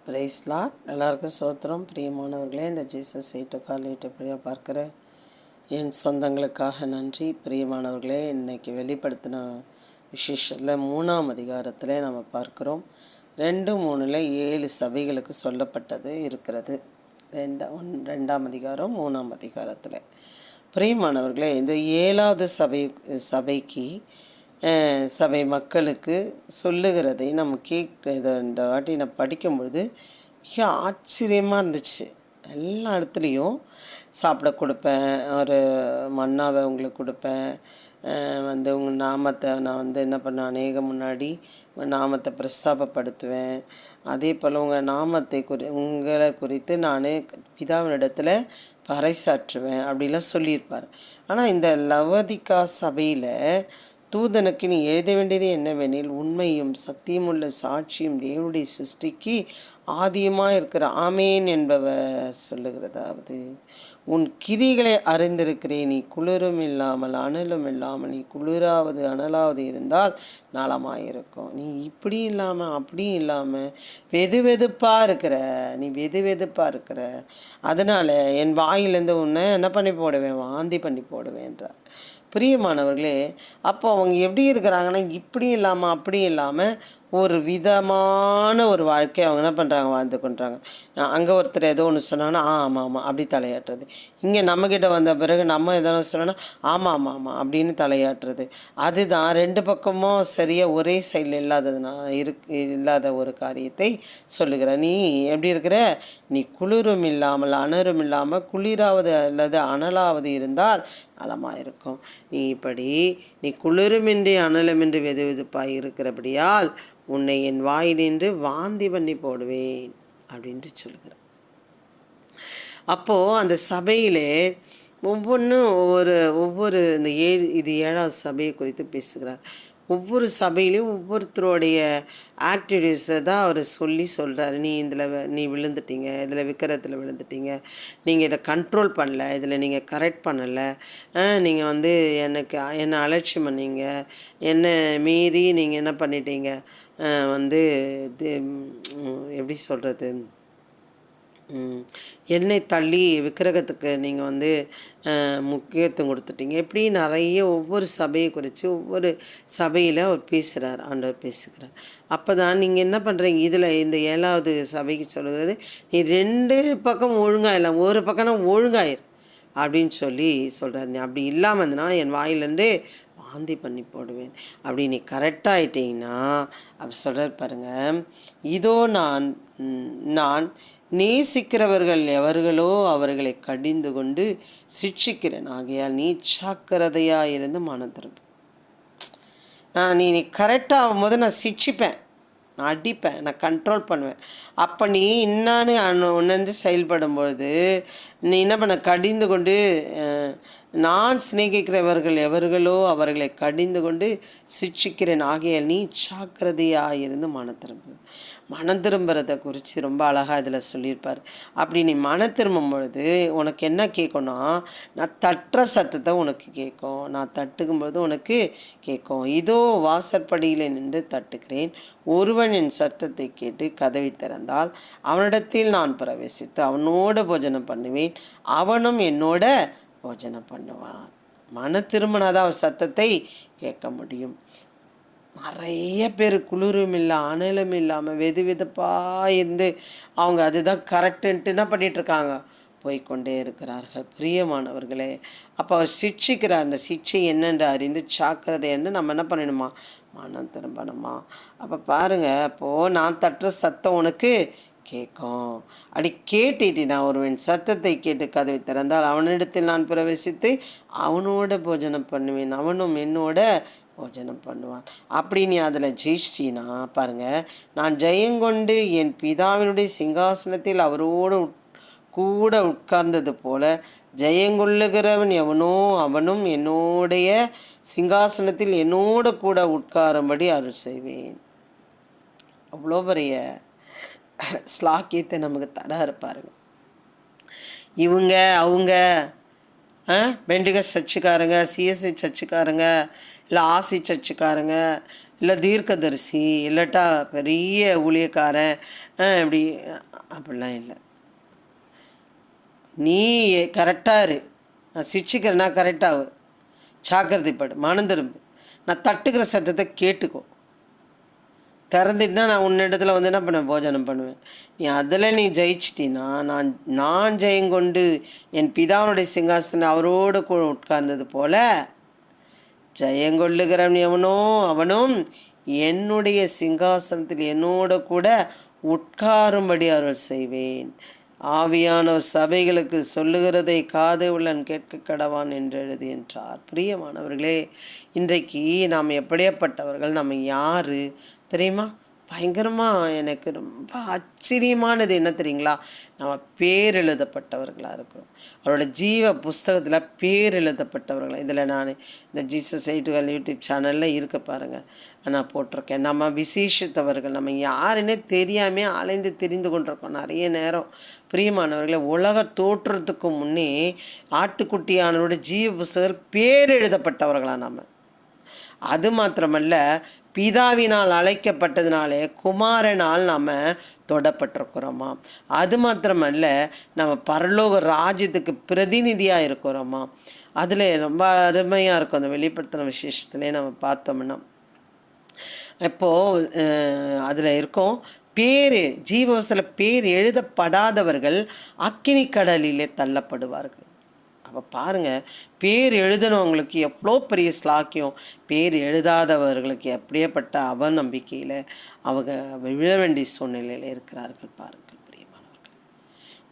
பிரைஸ்லாட் எல்லாருக்கும் சோத்திரம். பிரியமானவர்களே, இந்த ஜீசஸ் 8 பார்க்குற என் சொந்தங்களுக்காக நன்றி. பிரியமானவர்களே, இன்றைக்கி வெளிப்படுத்தின விசேஷத்தில் 3ஆம் அதிகாரத்தில் நம்ம பார்க்குறோம். 2:3 7 சபைகளுக்கு சொல்லப்பட்டது இருக்கிறது. 2ஆம் அதிகாரம் 3ஆம் அதிகாரத்தில். பிரியமானவர்களே, இந்த 7வது சபைக்கு சபை மக்களுக்கு சொல்லுகிறதை நம்ம இந்த வாட்டி நான் படிக்கும்பொழுது மிக ஆச்சரியமாக இருந்துச்சு. எல்லா இடத்துலையும் சாப்பிட கொடுப்பேன், ஒரு மன்னாவை உங்களுக்கு கொடுப்பேன், உங்கள் நாமத்தை நான் என்ன பண்ணேன், அநேகம் முன்னாடி உங்கள் நாமத்தை பிரஸ்தாபப்படுத்துவேன். அதே போல் உங்கள் நாமத்தை உங்களை குறித்து நான் பிதாவினிடத்தில் பறைசாற்றுவேன் அப்படிலாம் சொல்லியிருப்பார். ஆனால் இந்த லவோதிக்கா சபையில் தூதனுக்கு நீ எழுத வேண்டியது என்னவெனில், உண்மையும் சத்தியமுள்ள சாட்சியும் தேவனுடைய சிருஷ்டிக்கு ஆதியமாக இருக்கிற ஆமேன் என்பவர் சொல்லுகிறதாவது, உன் கிரிகளை அறிந்திருக்கிறேன். நீ குளிரும் இல்லாமல் அனலும் இல்லாமல், நீ குளிராவது அனலாவது இருந்தால் நலமாயிருக்கும். நீ இப்படி இல்லாமல் அப்படியும் இல்லாமல் வெதுவெதுப்பாக இருக்கிற, நீ வெதுவெதுப்பாக இருக்கிற, அதனால் என் வாயிலேருந்து உன்னை என்ன பண்ணி போடுவேன், வாந்தி பண்ணி போடுவேன்றார். பிரியமானவர்களே, அப்போ அவங்க எப்படி இருக்கிறாங்கன்னா, இப்படியும் இல்லாமல் அப்படியும் இல்லாமல் ஒரு விதமான ஒரு வாழ்க்கை அவங்க என்ன பண்ணுறாங்க, வாழ்ந்து கொண்டாங்க. அங்கே ஒருத்தர் ஏதோ ஒன்று சொன்னாங்கன்னா ஆமாம் ஆமாம் அப்படி தலையாட்டுறது. இங்கே நம்மக்கிட்ட வந்த பிறகு நம்ம எதனா சொன்னோன்னா ஆமாம் ஆமாம் ஆமாம் அப்படின்னு தலையாட்டுறது. அதுதான் ரெண்டு பக்கமும் சரியாக ஒரே சைடில் இல்லாத ஒரு காரியத்தை சொல்லுகிற. நீ எப்படி இருக்கிற, நீ குளிரும் இல்லாமல் அனரும் இல்லாமல் குளிராவது அல்லது அனலாவது இருந்தால் நலமாக இருக்கும். நீ குளிருமின்றி அனலுமின்றி வெது வெதுப்பாக இருக்கிறபடியால் உன்னை என் வாயினின்று வாந்தி பண்ணி போடுவேன் அப்படின்ட்டு சொல்லுகிறேன். அப்போது அந்த சபையிலே ஒவ்வொன்றும் ஒவ்வொரு இந்த 7வது சபையை குறித்து பேசுகிறார். ஒவ்வொரு சபையிலையும் ஒவ்வொருத்தருடைய ஆக்டிவிட்டீஸை தான் அவர் சொல்கிறாரு. நீ விழுந்துட்டீங்க, இதில் விக்கிரத்தில் விழுந்துட்டீங்க, நீங்கள் இதை கண்ட்ரோல் பண்ணல, இதில் நீங்கள் கரெக்ட் பண்ணலை, நீங்கள் என்னை அலட்சியம் பண்ணீங்க, என்னை மீறி நீங்கள் என்ன பண்ணிட்டீங்க, எப்படி சொல்கிறது, என்னை தள்ளி விக்கிரகத்துக்கு நீங்கள் முக்கியத்துவம் கொடுத்துட்டீங்க. இப்படி நிறைய ஒவ்வொரு சபையை குறித்து ஒவ்வொரு சபையில் அவர் பேசுகிறார், ஆண்டவர் பேசுகிறார். அப்போ தான் நீங்கள் என்ன பண்ணுறீங்க, இதில் இந்த 7வது சபைக்கு சொல்லுகிறது, நீ 2 பக்கம் ஒழுங்காக இல்லை, ஒரு பக்கம்னா ஒழுங்காயிரு அப்படின்னு சொல்கிறார். நீ அப்படி இல்லாமல் இருந்தனா என் வாயிலேருந்து வாந்தி பண்ணி போடுவேன். அப்படி நீ கரெக்டாகிட்டீங்கன்னா அப்படி சொல்கிறார் பாருங்கள், இதோ நான் நேசிக்கிறவர்கள் எவர்களோ அவர்களை கடிந்து கொண்டு சிட்சிக்கிறேன். ஆகையால் நீ ஜாக்கிரதையாக இருந்து மனம் திரும்பு. நீ கரெக்டாக ஆகும்போது நான் சிட்சிப்பேன், நான் அடிப்பேன், நான் கண்ட்ரோல் பண்ணுவேன். அப்போ நீ உணர்ந்து செயல்படும்பொழுது நீ என்ன பண்ண, கடிந்து கொண்டு நான் சிநேகிக்கிறவர்கள் எவர்களோ அவர்களை கடிந்து கொண்டு சிட்சிக்கிறேன். ஆகையால் நீ ஜாக்கிரதையாக இருந்து மனம் திரும்புறதை குறித்து ரொம்ப அழகாக இதில் சொல்லியிருப்பார். அப்படி நீ மனம் திரும்பும் பொழுது உனக்கு என்ன கேட்கணும்னா, நான் தட்டுற சத்தத்தை உனக்கு கேட்கும், நான் தட்டுக்கும்போது உனக்கு கேட்கும். இதோ வாசற்படியில் நின்று தட்டுக்கிறேன், ஒருவன் என் சத்தத்தை கேட்டு கதவை திறந்தால் அவனிடத்தில் நான் பிரவேசித்து அவனோட போஜனம் பண்ணுவேன், அவனும் என்னோட போஜனம் பண்ணுவான். மன திரும்பினாதான் அவன் சத்தத்தை கேட்க முடியும். நிறைய பேர் குளிரும் இல்லை அனலும் இல்லாமல் வெது வெதுப்பாக இருந்து அவங்க அதுதான் கரெக்டுன்ட்டு என்ன பண்ணிகிட்ருக்காங்க, போய்கொண்டே இருக்கிறார்கள். பிரியமானவர்களே, அப்போ அவர் சிட்சிக்கிறார். அந்த சிட்சை என்னென்று அறிந்து ஜாக்கிரதை நம்ம என்ன பண்ணணுமா, மனம் திரும்பணுமா. அப்போ பாருங்கள், அப்போது நான் தட்டுற சத்தம் உனக்கு கேட்கும். அப்படி கேட்டுட்டு நான் ஒருவன் சத்தத்தை கேட்டு கதவை திறந்தால் அவனிடத்தில் நான் பிரவேசித்து அவனோட போஜனம் பண்ணுவேன், அவனும் என்னோட போஜனம் பண்ணுவான். அப்படி நீ அதில் ஜெயிச்சினா பாருங்கள், நான் ஜெயங்கொண்டு என் பிதாவினுடைய சிங்காசனத்தில் அவரோடு கூட உட்கார்ந்தது போல ஜெயங்கொள்ளுகிறவன் எவனோ அவனும் என்னுடைய சிங்காசனத்தில் என்னோட கூட உட்காரும்படி அருள் செய்வேன். அவ்வளோ பெரிய ஸ்லாக்கியத்தை நமக்கு தர இருப்பாருங்க. இவங்க அவங்க பெண்டிகஸ் சர்ச்சுக்காரங்க, சிஎஸ்சி சர்ச்சுக்காரங்க, இல்லை ஆசி சர்ச்சுக்காரங்க, இல்லை தீர்க்கதரிசி, இல்லாட்டா பெரிய ஊழியக்காரன், இப்படி அப்படிலாம் இல்லை. நீ கரெக்டாக இரு, நான் சிக்ஷிக்கிறேன்னா கரெக்டாகு, ஜாக்கிரதைப்படு, மனம் திரும்பு, நான் தட்டுக்கிற சத்தத்தை கேட்டுக்கோ, திறந்துட்டுனா நான் உன்னிடத்துல வந்து என்ன பண்ணுவேன், போஜனம் பண்ணுவேன். நீ அதில் நீ ஜெயிச்சிட்டின்னா நான் ஜெயங்கொண்டு என் பிதாவுடைய சிங்காசனம் அவரோடு கூட உட்கார்ந்தது போல ஜெயங்கொள்ளுகிறவன் எவனோ அவனும் என்னுடைய சிங்காசனத்தில் என்னோட கூட உட்காரும்படி அருள் செய்வேன். ஆவியானவர் சபைகளுக்கு சொல்லுகிறதை காது உள்ளன் கேட்க கடவான் என்று எழுதி என்றார். பிரியமானவர்களே, இன்றைக்கு நாம் எப்படியாப்பட்டவர்கள், நம்ம யார் தெரியுமா? பயங்கரமாக எனக்கு ரொம்ப ஆச்சரியமானது என்ன தெரியுங்களா? நம்ம பேர் எழுதப்பட்டவர்களாக இருக்கிறோம். அவரோட ஜீவ புஸ்தகத்தில் பேர் எழுதப்பட்டவர்கள். இதில் நான் இந்த ஜீசஸ் எய்ட்டுகள் யூடியூப் சேனலில் இருக்க பாருங்கள், நான் போட்டிருக்கேன். நம்ம விசேஷித்தவர்கள், நம்ம யாருன்னே தெரியாமல் அலைந்து தெரிந்து கொண்டிருக்கோம் நிறைய நேரம். பிரியமானவர்களை, உலக தோற்றத்துக்கு முன்னே ஆட்டுக்குட்டியானவரோட ஜீவ புஸ்தகத்தில் பேர் எழுதப்பட்டவர்களாக நாம். அது மாத்திரமல்ல, பிதாவினால் அழைக்கப்பட்டதுனாலே குமாரனால் நாம் தொடப்பட்டிருக்கிறோமா. அது மாத்திரமல்ல, நம்ம பரலோக ராஜ்யத்துக்கு பிரதிநிதியாக இருக்கிறோமா. அதில் ரொம்ப அருமையாக இருக்கும். அந்த வெளிப்படுத்தின விசேஷத்துலேயே நம்ம பார்த்தோம்னா, இப்போது அதில் இருக்கோம், பேர் ஜீவவசத்தில் பேர் எழுதப்படாதவர்கள் அக்கினி கடலிலே தள்ளப்படுவார்கள். அப்போ பாருங்கள், பேர் எழுதினவங்களுக்கு எவ்வளோ பெரிய ஸ்லாக்கியம், பேர் எழுதாதவர்களுக்கு எப்படியேப்பட்ட அவநம்பிக்கையில் அவங்க விழ வேண்டிய சூழ்நிலையில் இருக்கிறார்கள். பாருங்கள் பிரியமானவர்கள்,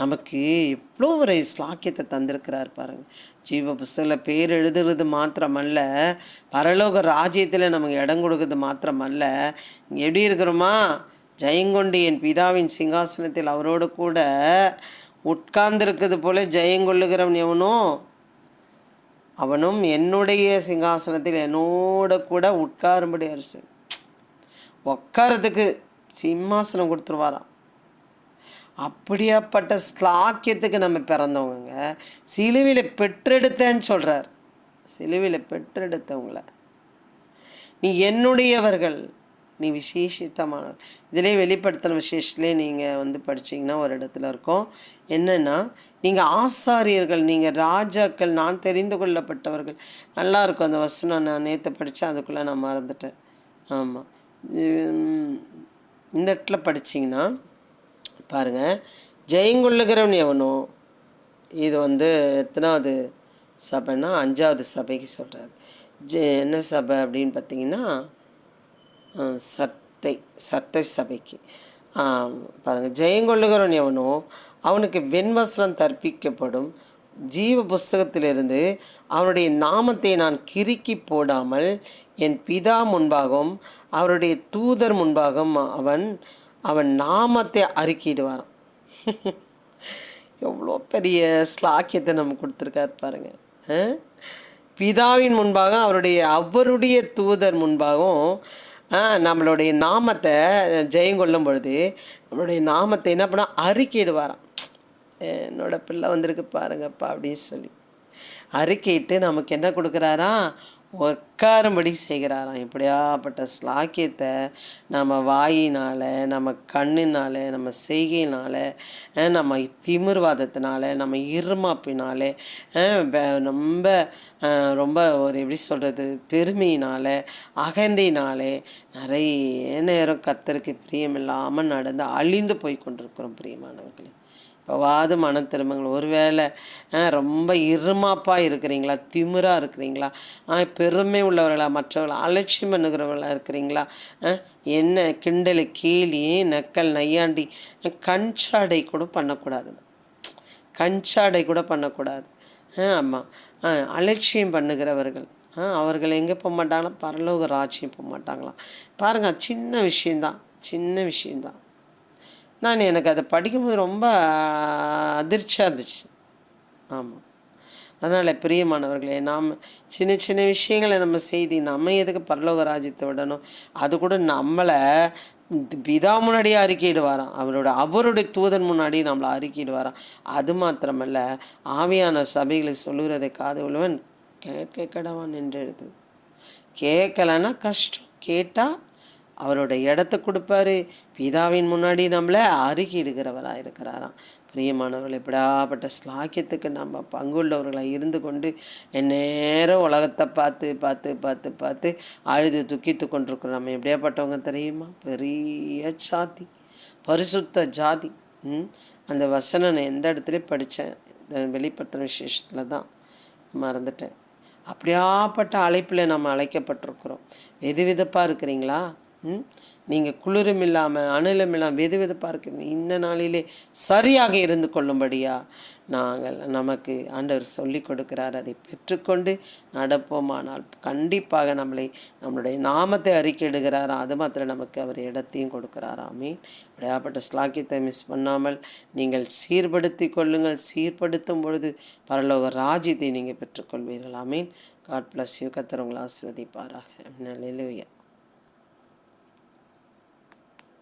நமக்கு எவ்வளோ ஒரு ஸ்லாக்கியத்தை தந்திருக்கிறார் பாருங்கள். ஜீவ புஸ்தகத்தில் பேர் எழுதுறது மாத்திரமல்ல, பரலோக ராஜ்யத்தில் நமக்கு இடம் கொடுக்கறது மாத்திரமல்ல, எப்படி இருக்கிறோமா, ஜெயங்கொண்டு என் பிதாவின் சிங்காசனத்தில் அவரோடு கூட உட்கார்ந்திருக்கிறது போல ஜெயங்கொள்ளுகிறவன் எவனோ அவனும் என்னுடைய சிங்காசனத்தில் என்னோட கூட உட்காரும்படி அரசு. உட்காரத்துக்கு சிம்மாசனம் கொடுத்துருவாராம். அப்படியாப்பட்ட ஸ்லாக்கியத்துக்கு நம்ம பிறந்தவங்க. சிலுவையில் பெற்றெடுத்தேன்னு சொல்கிறார். சிலுவையில் பெற்றெடுத்தவங்கள நீ என்னுடையவர்கள், நீ விசேஷித்தமானவர். இதிலே வெளிப்படுத்தின விசேஷத்துலேயே நீங்கள் வந்து படிச்சிங்கன்னா ஒரு இடத்துல இருக்கும், என்னென்னா நீங்கள் ஆசாரியர்கள், நீங்கள் ராஜாக்கள், நான் தெரிந்து கொள்ளப்பட்டவர்கள். நல்லாயிருக்கும் அந்த வசனம். நான் நேற்று படித்தேன், அதுக்குள்ளே நான் மறந்துட்டேன். ஆமாம், இந்த இடத்துல படிச்சிங்கன்னா பாருங்கள், ஜெயங்கொள்ளுகிறவன் எவனோ, இது வந்து எத்தனாவது சபைன்னா 5வது சபைக்கு சொல்கிறார். என்ன சபை அப்படின்னு பார்த்தீங்கன்னா சத்தை சபைக்கு. பாருங்கள், ஜெயங்கொள்ளுகிறவன் எவனோ அவனுக்கு வெண்வஸ்திரம் தற்பிக்கப்படும், ஜீவ புஸ்தகத்திலிருந்து அவனுடைய நாமத்தை நான் கிறுக்கி போடாமல் என் பிதா முன்பாகவும் அவருடைய தூதர் முன்பாகவும் அவன் நாமத்தை அறிக்கையிடுவாராம். எவ்வளோ பெரிய ஸ்லாக்கியத்தை நம்ம கொடுத்துருக்கார் பாருங்கள். பிதாவின் முன்பாக அவருடைய தூதர் முன்பாகவும் நம்மளுடைய நாமத்தை ஜெயங்கொள்ளும் பொழுது நம்மளுடைய நாமத்தை என்ன பண்ண அறிக்கையிடுவாராம். என்னோட பிள்ளை வந்திருக்கு பாருங்கப்பா அப்படின்னு சொல்லி அறிக்கையிட்டு நமக்கு என்ன கொடுக்குறாரா, உட்காரும்படி செய்கிறாராம். இப்படியாப்பட்ட ஸ்லாக்கியத்தை நம்ம வாயினால், நம்ம கண்ணினால், நம்ம செய்கையினால், நம்ம திமிர்வாதத்தினால, நம்ம இருமாப்பினாலே, ரொம்ப ரொம்ப ஒரு எப்படி சொல்கிறது, பெருமையினால், அகந்தையினாலே நிறைய நேரம் கர்த்தருக்கு பிரியமில்லாமல் நடந்து அழிந்து போய் கொண்டிருக்கிறோம். பிரியமானவர்களே, இப்போவாது மன திரும்புங்கள். ஒருவேளை ரொம்ப இருமாப்பாக இருக்கிறீங்களா, திமிராக இருக்கிறீங்களா, பெருமை உள்ளவர்களா, மற்றவர்களை அலட்சியம் பண்ணுகிறவர்களாக இருக்கிறீங்களா, என்ன கிண்டல் கேலி நக்கல் நையாண்டி கஞ்சாடை கூட பண்ணக்கூடாது, கஞ்சாடை கூட பண்ணக்கூடாது. ஆமாம், அலட்சியம் பண்ணுகிறவர்கள் அவர்கள் எங்கே போக மாட்டாங்களா, பரலோக ராஜ்யம் போக மாட்டாங்களாம். பாருங்கள், சின்ன விஷயந்தான். எனக்கு அதை படிக்கும்போது ரொம்ப அதிர்ச்சியாக இருந்துச்சு. ஆமாம், அதனால் பிரியமானவர்களே, நாம் சின்ன சின்ன விஷயங்களை நம்ம செய்தி நம்ம எதுக்கு பரலோக ராஜ்யத்தை விடணும்? அது கூட நம்மளை பிதா முன்னாடியே அறிக்கையிடுவாராம், அவருடைய தூதன் முன்னாடி நம்மளை அறிக்கையிடுவாராம். அது மாத்திரமல்ல, ஆவியான சபைகளை சொல்லுகிறதை காது உள்ளவன் கேட்க கடவான் என்று எழுது. கேட்கலன்னா கஷ்டம், கேட்டால் அவரோட இடத்த கொடுப்பாரு. பிதாவின் முன்னாடி நம்மளை அறிக்கையிடுகிறவராக இருக்கிறாராம். பிரியமானவர்கள், எப்படியாப்பட்ட ஸ்லாக்கியத்துக்கு நம்ம பங்குள்ளவர்களாக இருந்து கொண்டு எந்நேரம் உலகத்தை பார்த்து பார்த்து பார்த்து பார்த்து அழுது துக்கித்து கொண்டிருக்கிறோம். நம்ம எப்படியாப்பட்டவங்க தெரியுமா? பெரிய ஜாதி, பரிசுத்த ஜாதி. அந்த வசனம் நான் எந்த இடத்துல படித்தேன், வெளிப்படுத்தின விசேஷத்தில் தான், மறந்துட்டேன். அப்படியாப்பட்ட அழைப்பில் நம்ம அழைக்கப்பட்டிருக்கிறோம். வெது வெதுப்பாக இருக்கிறீங்களா? நீங்கள் குளிரும் இல்லாமல் அனலும் இல்லாமல் வெது வெதுப்பாக இருக்கிறீங்க. இந்த நாளிலே சரியாக இருந்து கொள்ளும்படியா நமக்கு ஆண்டவர் சொல்லி கொடுக்கிறார். அதை பெற்றுக்கொண்டு நடப்போமானால் கண்டிப்பாக நம்மளுடைய நாமத்தை அறிக்கையிடுகிறார். அது மாத்திரம் நமக்கு அவர் இடத்தையும் கொடுக்கிறார். ஆமீன். விடையாப்பட்ட ஸ்லாக்கியத்தை மிஸ் பண்ணாமல் நீங்கள் சீர்படுத்தி கொள்ளுங்கள். சீர்படுத்தும் பொழுது பரலோக ராஜ்யத்தை நீங்கள் பெற்றுக்கொள்வீர்கள். ஆமீன். God bless you. கர்த்தர் உங்களை ஆசீர்வதிப்பாராக. அல்லேலூயா.